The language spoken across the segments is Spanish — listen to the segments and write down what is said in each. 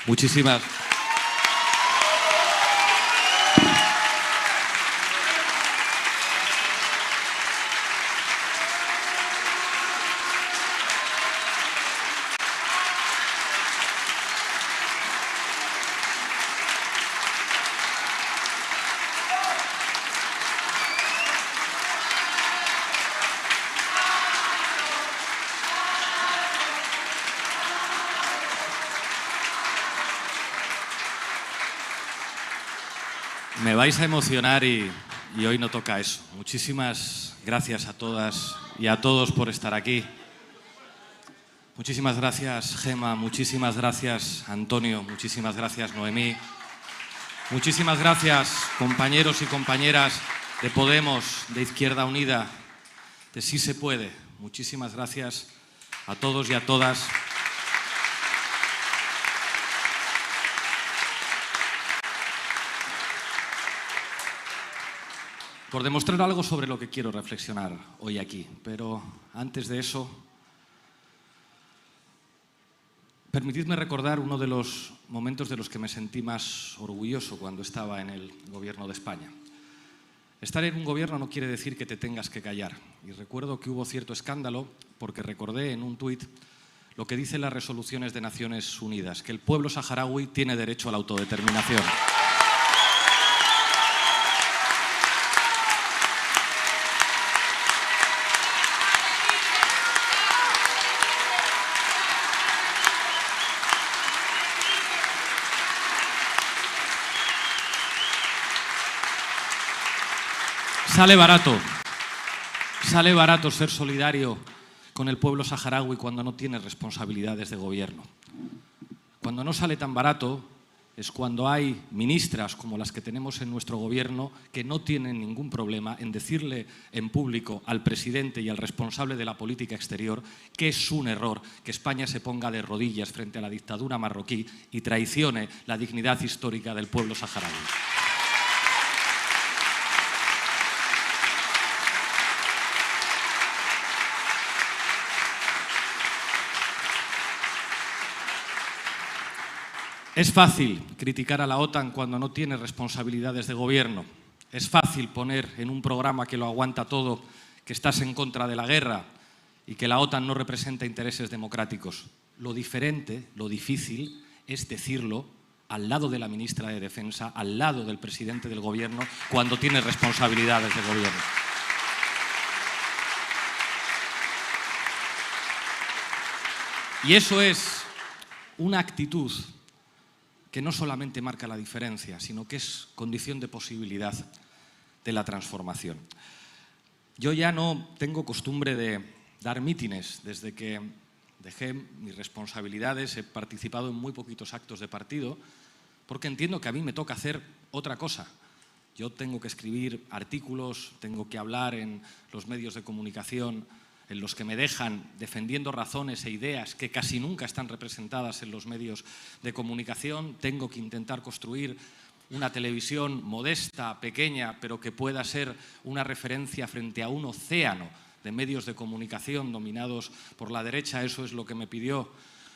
Muchísimas. Me vais a emocionar y hoy no toca eso. Muchísimas gracias a todas y a todos por estar aquí. Muchísimas gracias, Gema. Muchísimas gracias, Antonio. Muchísimas gracias, Noemí. Muchísimas gracias, compañeros y compañeras de Podemos, de Izquierda Unida, de Sí se puede. Muchísimas gracias a todos y a todas. Por demostrar algo sobre lo que quiero reflexionar hoy aquí. Pero antes de eso, permitidme recordar uno de los momentos de los que me sentí más orgulloso cuando estaba en el gobierno de España. Estar en un gobierno no quiere decir que te tengas que callar. Y recuerdo que hubo cierto escándalo porque recordé en un tuit lo que dicen las resoluciones de Naciones Unidas, que el pueblo saharaui tiene derecho a la autodeterminación. Sale barato ser solidario con el pueblo saharaui cuando no tienes responsabilidades de gobierno. Cuando no sale tan barato es cuando hay ministras como las que tenemos en nuestro gobierno que no tienen ningún problema en decirle en público al presidente y al responsable de la política exterior que es un error que España se ponga de rodillas frente a la dictadura marroquí y traicione la dignidad histórica del pueblo saharaui. Es fácil criticar a la OTAN cuando no tiene responsabilidades de gobierno. Es fácil poner en un programa que lo aguanta todo que estás en contra de la guerra y que la OTAN no representa intereses democráticos. Lo diferente, lo difícil, es decirlo al lado de la ministra de Defensa, al lado del presidente del gobierno, cuando tiene responsabilidades de gobierno. Y eso es una actitud que no solamente marca la diferencia, sino que es condición de posibilidad de la transformación. Yo ya no tengo costumbre de dar mítines. Desde que dejé mis responsabilidades he participado en muy poquitos actos de partido porque entiendo que a mí me toca hacer otra cosa. Yo tengo que escribir artículos, tengo que hablar en los medios de comunicación en los que me dejan defendiendo razones e ideas que casi nunca están representadas en los medios de comunicación. Tengo que intentar construir una televisión modesta, pequeña, pero que pueda ser una referencia frente a un océano de medios de comunicación dominados por la derecha. Eso es lo que me pidió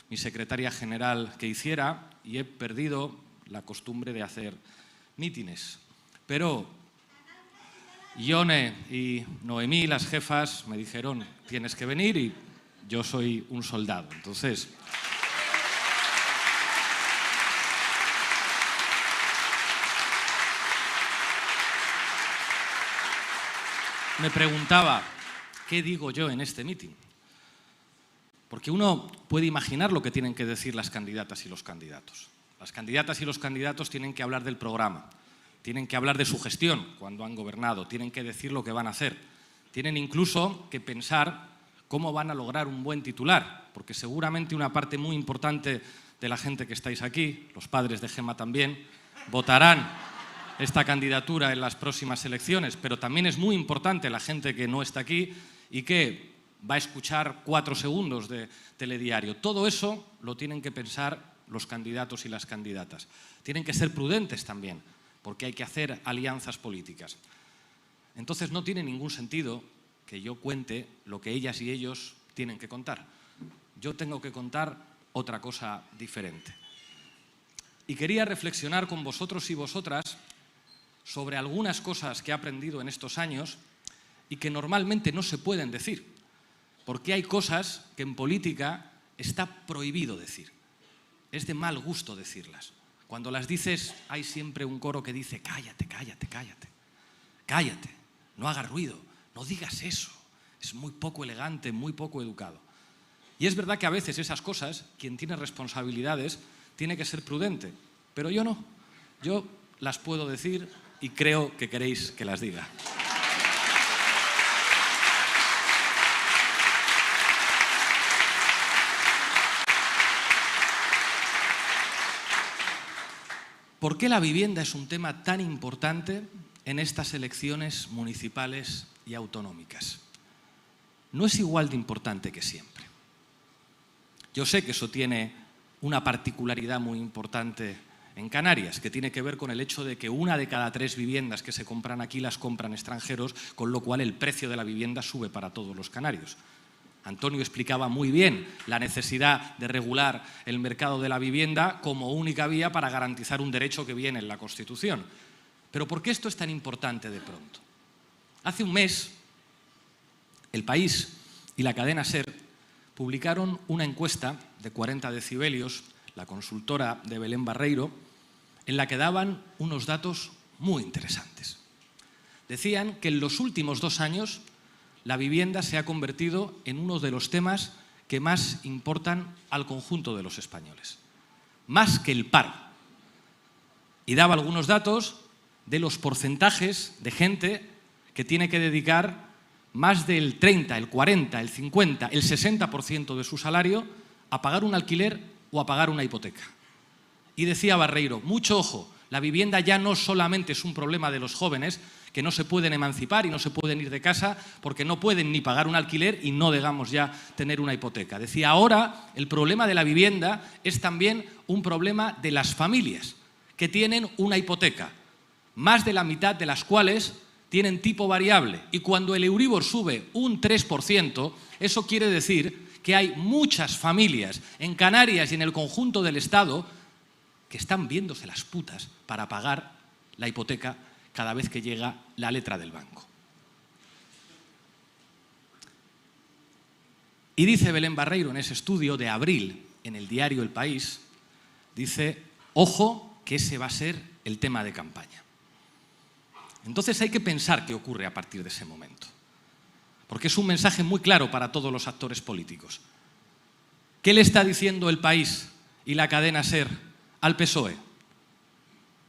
mi secretaria general que hiciera y he perdido la costumbre de hacer mítines. Pero Ione y Noemí, las jefas, me dijeron: tienes que venir, y yo soy un soldado. Entonces, me preguntaba, ¿qué digo yo en este mitin? Porque uno puede imaginar lo que tienen que decir las candidatas y los candidatos. Las candidatas y los candidatos tienen que hablar del programa. Tienen que hablar de su gestión cuando han gobernado, tienen que decir lo que van a hacer. Tienen incluso que pensar cómo van a lograr un buen titular, porque seguramente una parte muy importante de la gente que estáis aquí, los padres de Gema también, votarán esta candidatura en las próximas elecciones, pero también es muy importante la gente que no está aquí y que va a escuchar 4 segundos de telediario. Todo eso lo tienen que pensar los candidatos y las candidatas. Tienen que ser prudentes también, porque hay que hacer alianzas políticas. Entonces no tiene ningún sentido que yo cuente lo que ellas y ellos tienen que contar. Yo tengo que contar otra cosa diferente. y quería reflexionar con vosotros y vosotras sobre algunas cosas que he aprendido en estos años y que normalmente no se pueden decir, porque hay cosas que en política está prohibido decir. Es de mal gusto decirlas. Cuando las dices hay siempre un coro que dice cállate, cállate, cállate, cállate, no hagas ruido, no digas eso, es muy poco elegante, muy poco educado. Y es verdad que a veces esas cosas, quien tiene responsabilidades, tiene que ser prudente, pero yo no, yo las puedo decir y creo que queréis que las diga. ¿Por qué la vivienda es un tema tan importante en estas elecciones municipales y autonómicas? No es igual de importante que siempre. Yo sé que eso tiene una particularidad muy importante en Canarias, que tiene que ver con el hecho de que 1 de cada 3 viviendas que se compran aquí las compran extranjeros, con lo cual el precio de la vivienda sube para todos los canarios. Antonio explicaba muy bien la necesidad de regular el mercado de la vivienda como única vía para garantizar un derecho que viene en la Constitución. Pero ¿por qué esto es tan importante de pronto? Hace un mes, El País y la cadena SER publicaron una encuesta de 40 decibelios, la consultora de Belén Barreiro, en la que daban unos datos muy interesantes. Decían que en los últimos 2 años la vivienda se ha convertido en uno de los temas que más importan al conjunto de los españoles, más que el paro. Y daba algunos datos de los porcentajes de gente que tiene que dedicar más del 30, el 40, el 50, el 60% de su salario a pagar un alquiler o a pagar una hipoteca. Y decía Barreiro, mucho ojo, la vivienda ya no solamente es un problema de los jóvenes que no se pueden emancipar y no se pueden ir de casa porque no pueden ni pagar un alquiler y no digamos ya tener una hipoteca. Decía, ahora el problema de la vivienda es también un problema de las familias que tienen una hipoteca, más de la mitad de las cuales tienen tipo variable. Y cuando el Euribor sube un 3%, eso quiere decir que hay muchas familias en Canarias y en el conjunto del Estado que están viéndose las putas para pagar la hipoteca cada vez que llega la letra del banco. Y dice Belén Barreiro en ese estudio de abril en el diario El País, dice, ojo, que ese va a ser el tema de campaña. Entonces hay que pensar qué ocurre a partir de ese momento, porque es un mensaje muy claro para todos los actores políticos. ¿Qué le está diciendo El País y la cadena SER al PSOE?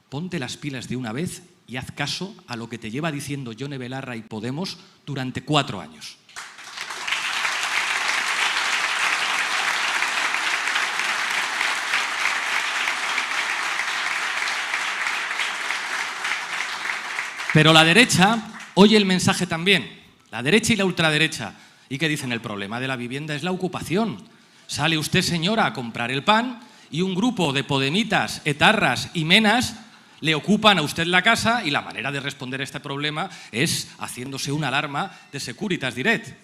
Ponte las pilas de una vez y haz caso a lo que te lleva diciendo Yone Belarra y Podemos durante 4 años. Pero la derecha oye el mensaje también, la derecha y la ultraderecha. ¿Y qué dicen? El problema de la vivienda es la ocupación. Sale usted, señora, a comprar el pan y un grupo de podemitas, etarras y menas le ocupan a usted la casa y la manera de responder a este problema es haciéndose una alarma de Securitas Direct.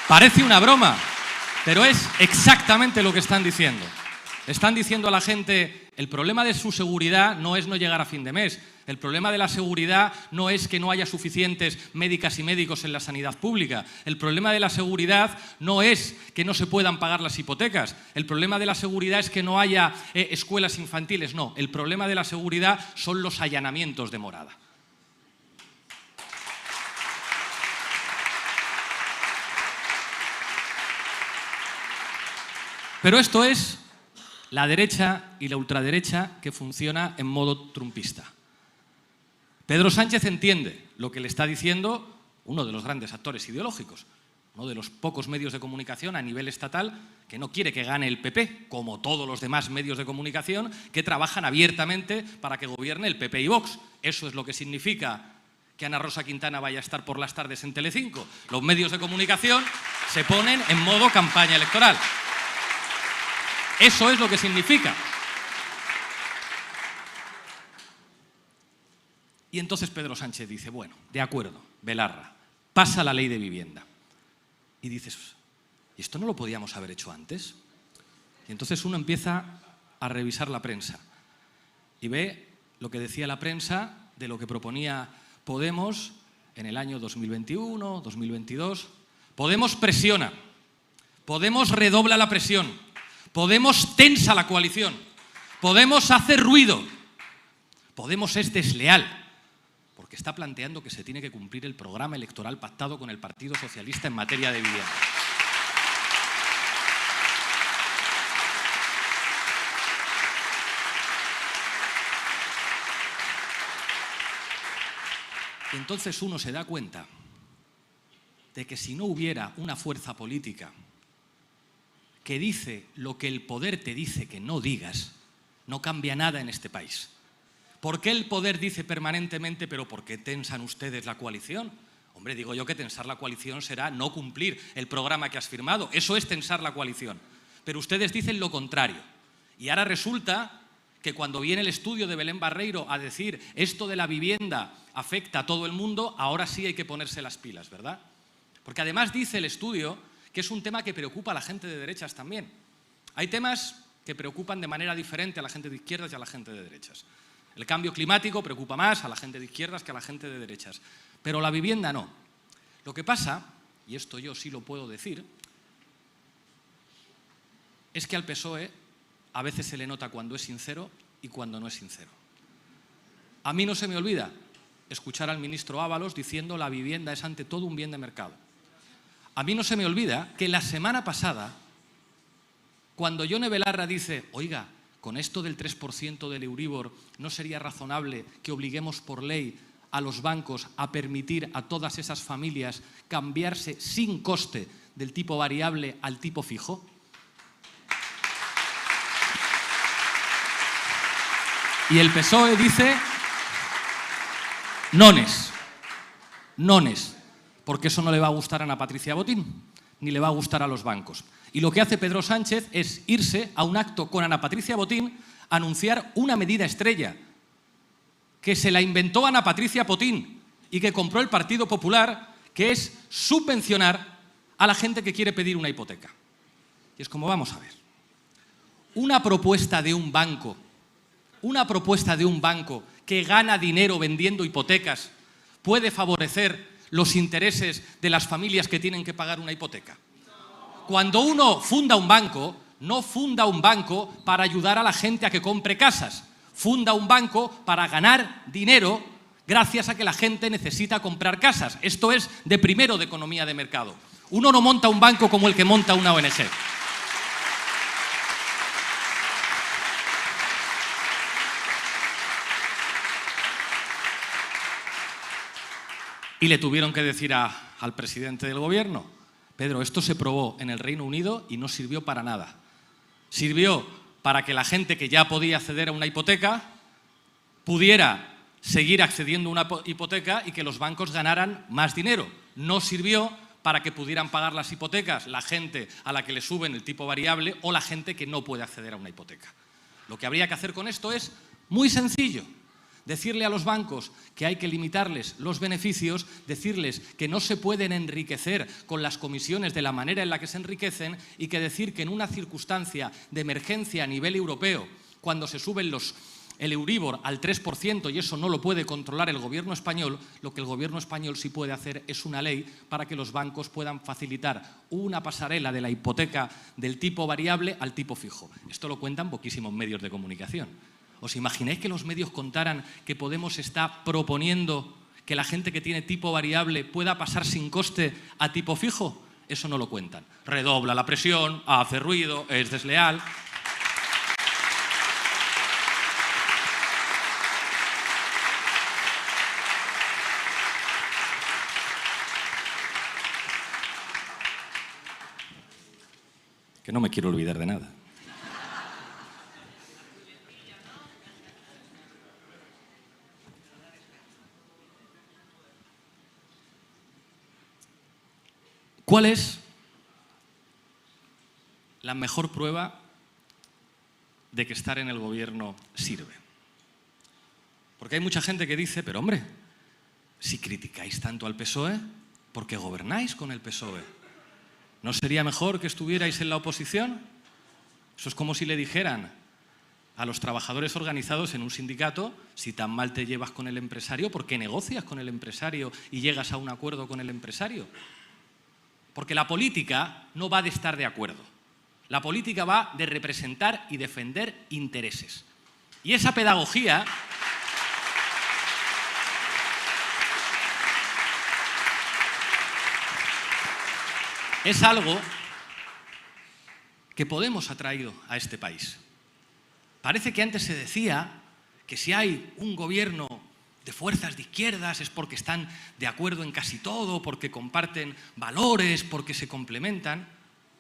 Parece una broma, pero es exactamente lo que están diciendo. Están diciendo a la gente, el problema de su seguridad no es no llegar a fin de mes. El problema de la seguridad no es que no haya suficientes médicas y médicos en la sanidad pública. El problema de la seguridad no es que no se puedan pagar las hipotecas. El problema de la seguridad es que no haya escuelas infantiles. No, el problema de la seguridad son los allanamientos de morada. Pero esto es la derecha y la ultraderecha que funciona en modo trumpista. Pedro Sánchez entiende lo que le está diciendo uno de los grandes actores ideológicos, uno de los pocos medios de comunicación a nivel estatal que no quiere que gane el PP, como todos los demás medios de comunicación que trabajan abiertamente para que gobierne el PP y Vox. Eso es lo que significa que Ana Rosa Quintana vaya a estar por las tardes en Telecinco. Los medios de comunicación se ponen en modo campaña electoral. Eso es lo que significa. Y entonces Pedro Sánchez dice, bueno, de acuerdo, Belarra, pasa la ley de vivienda. Y dices, ¿y esto no lo podíamos haber hecho antes? Y entonces uno empieza a revisar la prensa y ve lo que decía la prensa de lo que proponía Podemos en el año 2021, 2022. Podemos presiona, Podemos redobla la presión, Podemos tensa la coalición, Podemos hace ruido, Podemos es desleal, porque está planteando que se tiene que cumplir el programa electoral pactado con el Partido Socialista en materia de vivienda. Y entonces uno se da cuenta de que si no hubiera una fuerza política que dice lo que el poder te dice que no digas, no cambia nada en este país. ¿Por qué el poder dice permanentemente, pero por qué tensan ustedes la coalición? Hombre, digo yo que tensar la coalición será no cumplir el programa que has firmado. Eso es tensar la coalición. Pero ustedes dicen lo contrario. Y ahora resulta que cuando viene el estudio de Belén Barreiro a decir esto de la vivienda afecta a todo el mundo, ahora sí hay que ponerse las pilas, ¿verdad? Porque además dice el estudio que es un tema que preocupa a la gente de derechas también. Hay temas que preocupan de manera diferente a la gente de izquierdas y a la gente de derechas. El cambio climático preocupa más a la gente de izquierdas que a la gente de derechas. Pero la vivienda no. Lo que pasa, y esto yo sí lo puedo decir, es que al PSOE a veces se le nota cuando es sincero y cuando no es sincero. A mí no se me olvida escuchar al ministro Ábalos diciendo la vivienda es ante todo un bien de mercado. A mí no se me olvida que la semana pasada, cuando Yone Belarra dice, oiga, con esto del 3% del Euribor, ¿no sería razonable que obliguemos por ley a los bancos a permitir a todas esas familias cambiarse sin coste del tipo variable al tipo fijo? Y el PSOE dice, nones, porque eso no le va a gustar a Ana Patricia Botín, ni le va a gustar a los bancos. Y lo que hace Pedro Sánchez es irse a un acto con Ana Patricia Botín a anunciar una medida estrella, que se la inventó Ana Patricia Botín y que compró el Partido Popular, que es subvencionar a la gente que quiere pedir una hipoteca. Y es como, vamos a ver, una propuesta de un banco que gana dinero vendiendo hipotecas puede favorecer los intereses de las familias que tienen que pagar una hipoteca. Cuando uno funda un banco, no funda un banco para ayudar a la gente a que compre casas, funda un banco para ganar dinero gracias a que la gente necesita comprar casas. Esto es de primero de economía de mercado. Uno no monta un banco como el que monta una ONG. Y le tuvieron que decir al presidente del gobierno, Pedro, esto se probó en el Reino Unido y no sirvió para nada. Sirvió para que la gente que ya podía acceder a una hipoteca pudiera seguir accediendo a una hipoteca y que los bancos ganaran más dinero. No sirvió para que pudieran pagar las hipotecas la gente a la que le suben el tipo variable o la gente que no puede acceder a una hipoteca. Lo que habría que hacer con esto es muy sencillo. Decirle a los bancos que hay que limitarles los beneficios, decirles que no se pueden enriquecer con las comisiones de la manera en la que se enriquecen y que decir que en una circunstancia de emergencia a nivel europeo, cuando se suben el Euribor al 3% y eso no lo puede controlar el gobierno español, lo que el gobierno español sí puede hacer es una ley para que los bancos puedan facilitar una pasarela de la hipoteca del tipo variable al tipo fijo. Esto lo cuentan poquísimos medios de comunicación. ¿Os imagináis que los medios contaran que Podemos está proponiendo que la gente que tiene tipo variable pueda pasar sin coste a tipo fijo? Eso no lo cuentan. Redobla la presión, hace ruido, es desleal. Que no me quiero olvidar de nada. ¿Cuál es la mejor prueba de que estar en el gobierno sirve? Porque hay mucha gente que dice, pero hombre, si criticáis tanto al PSOE, ¿por qué gobernáis con el PSOE? ¿No sería mejor que estuvierais en la oposición? Eso es como si le dijeran a los trabajadores organizados en un sindicato: si tan mal te llevas con el empresario, ¿por qué negocias con el empresario y llegas a un acuerdo con el empresario? Porque la política no va de estar de acuerdo. La política va de representar y defender intereses. Y esa pedagogía es algo que Podemos ha traído a este país. Parece que antes se decía que si hay un gobierno de fuerzas de izquierdas es porque están de acuerdo en casi todo, porque comparten valores, porque se complementan.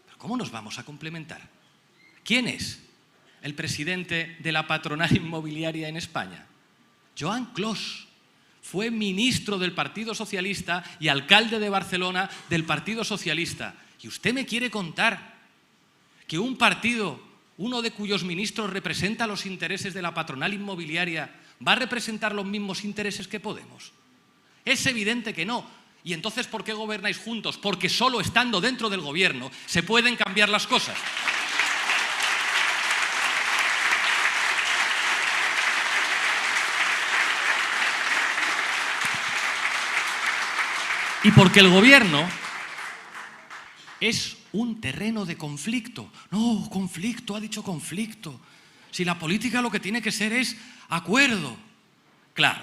¿Pero cómo nos vamos a complementar? ¿Quién es el presidente de la patronal inmobiliaria en España? Joan Clos. Fue ministro del Partido Socialista y alcalde de Barcelona del Partido Socialista. ¿Y usted me quiere contar que un partido, uno de cuyos ministros representa los intereses de la patronal inmobiliaria, va a representar los mismos intereses que Podemos? Es evidente que no. ¿Y entonces por qué gobernáis juntos? Porque solo estando dentro del gobierno se pueden cambiar las cosas. Y porque el gobierno es un terreno de conflicto. No, conflicto, ha dicho conflicto. Si la política lo que tiene que ser es acuerdo. Claro,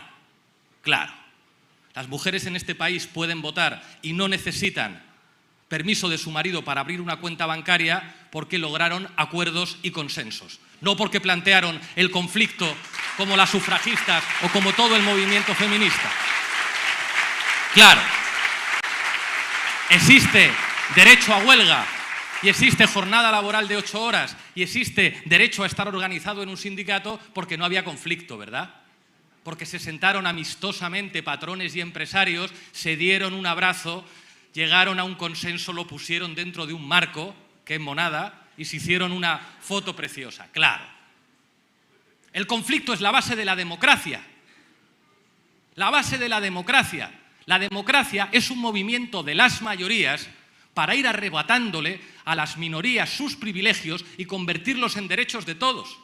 claro. Las mujeres en este país pueden votar y no necesitan permiso de su marido para abrir una cuenta bancaria porque lograron acuerdos y consensos. No porque plantearon el conflicto como las sufragistas o como todo el movimiento feminista. Claro. Existe derecho a huelga y existe jornada laboral de 8 horas y existe derecho a estar organizado en un sindicato porque no había conflicto, ¿verdad? Porque se sentaron amistosamente patrones y empresarios, se dieron un abrazo, llegaron a un consenso, lo pusieron dentro de un marco, que es monada, y se hicieron una foto preciosa. Claro. El conflicto es la base de la democracia. La base de la democracia. La democracia es un movimiento de las mayorías para ir arrebatándole a las minorías sus privilegios y convertirlos en derechos de todos.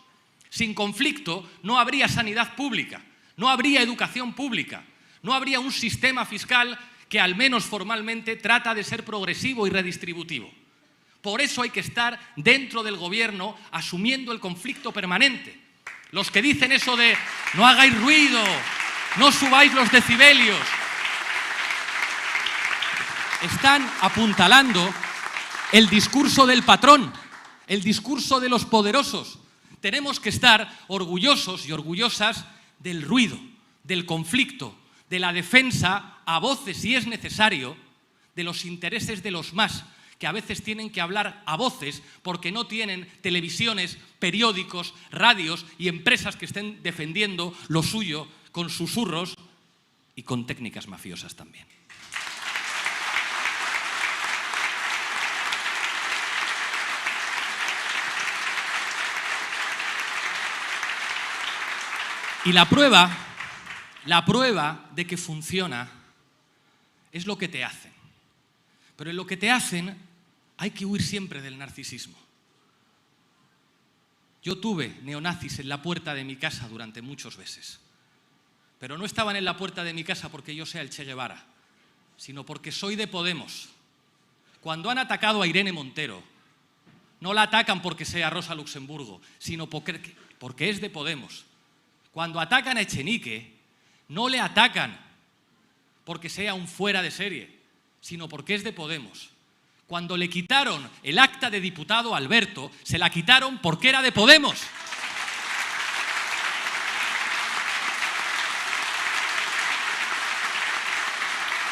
Sin conflicto no habría sanidad pública, no habría educación pública, no habría un sistema fiscal que al menos formalmente trata de ser progresivo y redistributivo. Por eso hay que estar dentro del gobierno asumiendo el conflicto permanente. Los que dicen eso de no hagáis ruido, no subáis los decibelios, están apuntalando el discurso del patrón, el discurso de los poderosos. Tenemos que estar orgullosos y orgullosas del ruido, del conflicto, de la defensa, a voces si es necesario, de los intereses de los más, que a veces tienen que hablar a voces porque no tienen televisiones, periódicos, radios y empresas que estén defendiendo lo suyo con susurros y con técnicas mafiosas también. Y la prueba de que funciona es lo que te hacen. Pero en lo que te hacen hay que huir siempre del narcisismo. Yo tuve neonazis en la puerta de mi casa durante muchos meses. Pero no estaban en la puerta de mi casa porque yo sea el Che Guevara, sino porque soy de Podemos. Cuando han atacado a Irene Montero, no la atacan porque sea Rosa Luxemburgo, sino porque es de Podemos. Cuando atacan a Echenique, no le atacan porque sea un fuera de serie, sino porque es de Podemos. Cuando le quitaron el acta de diputado a Alberto, se la quitaron porque era de Podemos.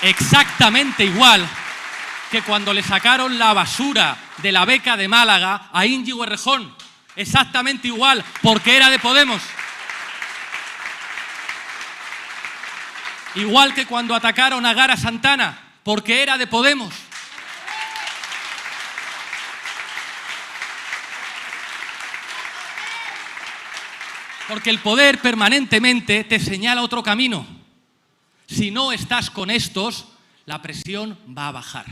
Exactamente igual que cuando le sacaron la basura de la beca de Málaga a Íñigo Errejón. Exactamente igual, porque era de Podemos. Igual que cuando atacaron a Gara Santana, porque era de Podemos. Porque el poder permanentemente te señala otro camino. Si no estás con estos, la presión va a bajar.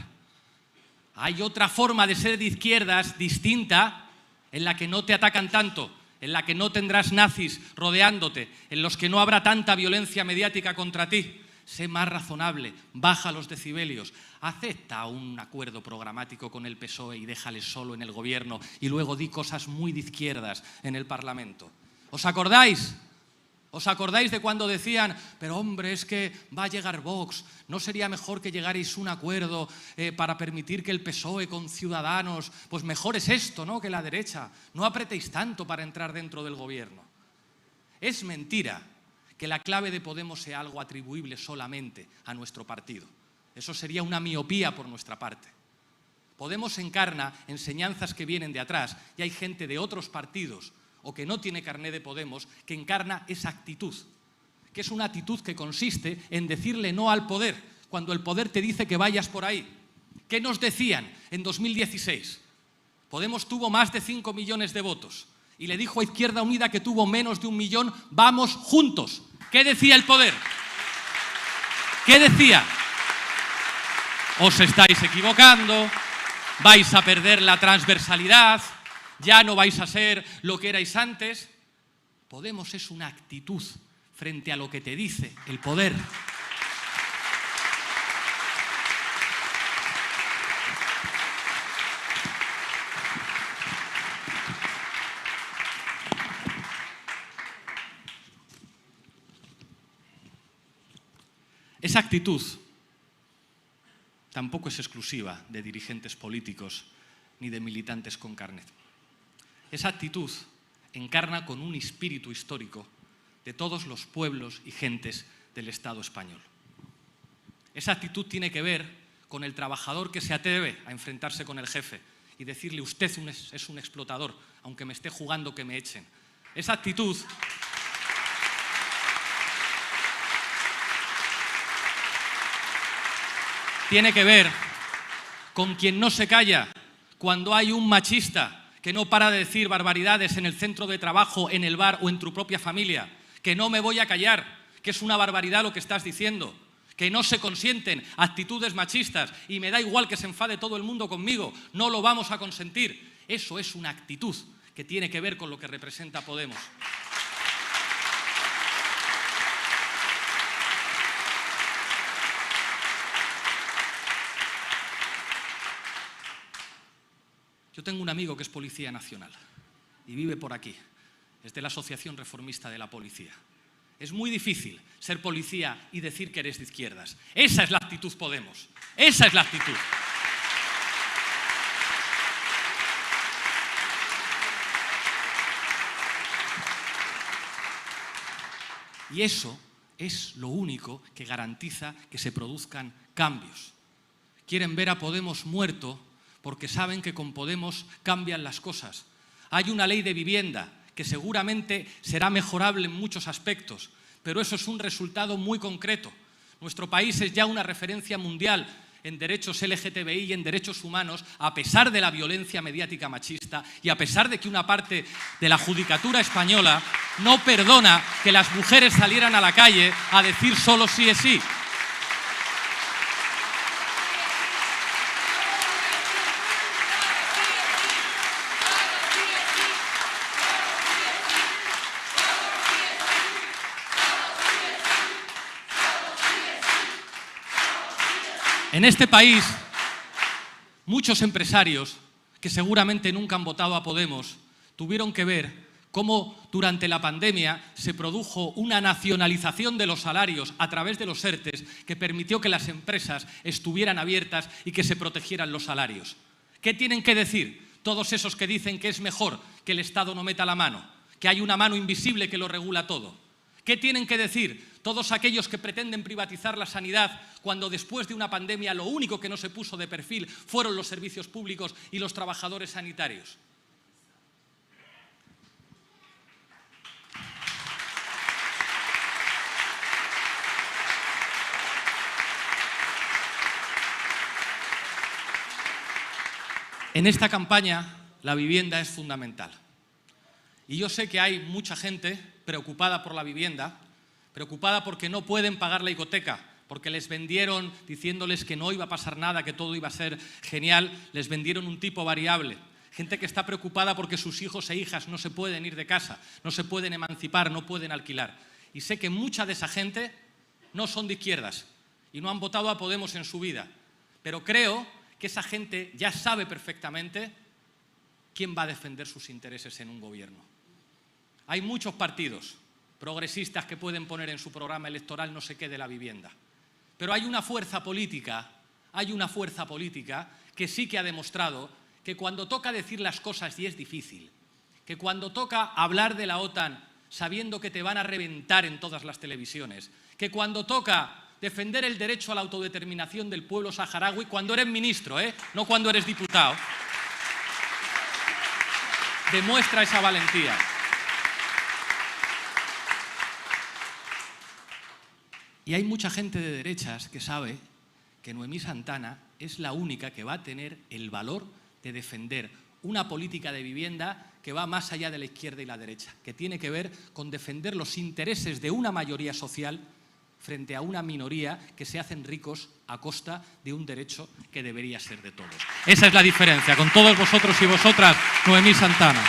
Hay otra forma de ser de izquierdas distinta, en la que no te atacan tanto, en la que no tendrás nazis rodeándote, en los que no habrá tanta violencia mediática contra ti. Sé más razonable, baja los decibelios, acepta un acuerdo programático con el PSOE y déjale solo en el gobierno y luego di cosas muy de izquierdas en el Parlamento. ¿Os acordáis? ¿Os acordáis de cuando decían, pero hombre, es que va a llegar Vox, ¿no sería mejor que llegarais a un acuerdo para permitir que el PSOE con Ciudadanos, pues mejor es esto, ¿no?, que la derecha, no apretéis tanto para entrar dentro del gobierno? Es mentira que la clave de Podemos sea algo atribuible solamente a nuestro partido. Eso sería una miopía por nuestra parte. Podemos encarna enseñanzas que vienen de atrás y hay gente de otros partidos o que no tiene carné de Podemos que encarna esa actitud, que es una actitud que consiste en decirle no al poder cuando el poder te dice que vayas por ahí. ¿Qué nos decían en 2016? Podemos tuvo más de 5 millones de votos y le dijo a Izquierda Unida que tuvo menos de 1 millón, vamos juntos. ¿Qué decía el poder? ¿Qué decía? Os estáis equivocando, vais a perder la transversalidad, ya no vais a ser lo que erais antes. Podemos es una actitud frente a lo que te dice el poder. Esa actitud tampoco es exclusiva de dirigentes políticos ni de militantes con carnet. Esa actitud encarna con un espíritu histórico de todos los pueblos y gentes del Estado español. Esa actitud tiene que ver con el trabajador que se atreve a enfrentarse con el jefe y decirle, usted es un explotador, aunque me esté jugando que me echen. Esa actitud tiene que ver con quien no se calla cuando hay un machista que no para de decir barbaridades en el centro de trabajo, en el bar o en tu propia familia, que no me voy a callar, que es una barbaridad lo que estás diciendo, que no se consienten actitudes machistas y me da igual que se enfade todo el mundo conmigo, no lo vamos a consentir. Eso es una actitud que tiene que ver con lo que representa Podemos. Yo tengo un amigo que es policía nacional y vive por aquí, es de la Asociación Reformista de la Policía. Es muy difícil ser policía y decir que eres de izquierdas. Esa es la actitud Podemos, esa es la actitud. Y eso es lo único que garantiza que se produzcan cambios. Quieren ver a Podemos muerto porque saben que con Podemos cambian las cosas. Hay una ley de vivienda que seguramente será mejorable en muchos aspectos, pero eso es un resultado muy concreto. Nuestro país es ya una referencia mundial en derechos LGTBI y en derechos humanos, a pesar de la violencia mediática machista y a pesar de que una parte de la judicatura española no perdona que las mujeres salieran a la calle a decir solo sí es sí. En este país, muchos empresarios que seguramente nunca han votado a Podemos tuvieron que ver cómo durante la pandemia se produjo una nacionalización de los salarios a través de los ERTEs que permitió que las empresas estuvieran abiertas y que se protegieran los salarios. ¿Qué tienen que decir todos esos que dicen que es mejor que el Estado no meta la mano, que hay una mano invisible que lo regula todo? ¿Qué tienen que decir todos aquellos que pretenden privatizar la sanidad cuando después de una pandemia lo único que no se puso de perfil fueron los servicios públicos y los trabajadores sanitarios? En esta campaña la vivienda es fundamental. Y yo sé que hay mucha gente preocupada por la vivienda, preocupada porque no pueden pagar la hipoteca, porque les vendieron diciéndoles que no iba a pasar nada, que todo iba a ser genial, les vendieron un tipo variable. gente que está preocupada porque sus hijos e hijas no se pueden ir de casa, no se pueden emancipar, no pueden alquilar. Y sé que mucha de esa gente no son de izquierdas y no han votado a Podemos en su vida, pero creo que esa gente ya sabe perfectamente quién va a defender sus intereses en un gobierno. Hay muchos partidos progresistas que pueden poner en su programa electoral no sé qué de la vivienda, pero hay una fuerza política que sí que ha demostrado que cuando toca decir las cosas, y es difícil, que cuando toca hablar de la OTAN sabiendo que te van a reventar en todas las televisiones, que cuando toca defender el derecho a la autodeterminación del pueblo saharaui, cuando eres ministro, no cuando eres diputado, demuestra esa valentía. Y hay mucha gente de derechas que sabe que Noemí Santana es la única que va a tener el valor de defender una política de vivienda que va más allá de la izquierda y la derecha, que tiene que ver con defender los intereses de una mayoría social frente a una minoría que se hacen ricos a costa de un derecho que debería ser de todos. Esa es la diferencia. Con todos vosotros y vosotras, Noemí Santana.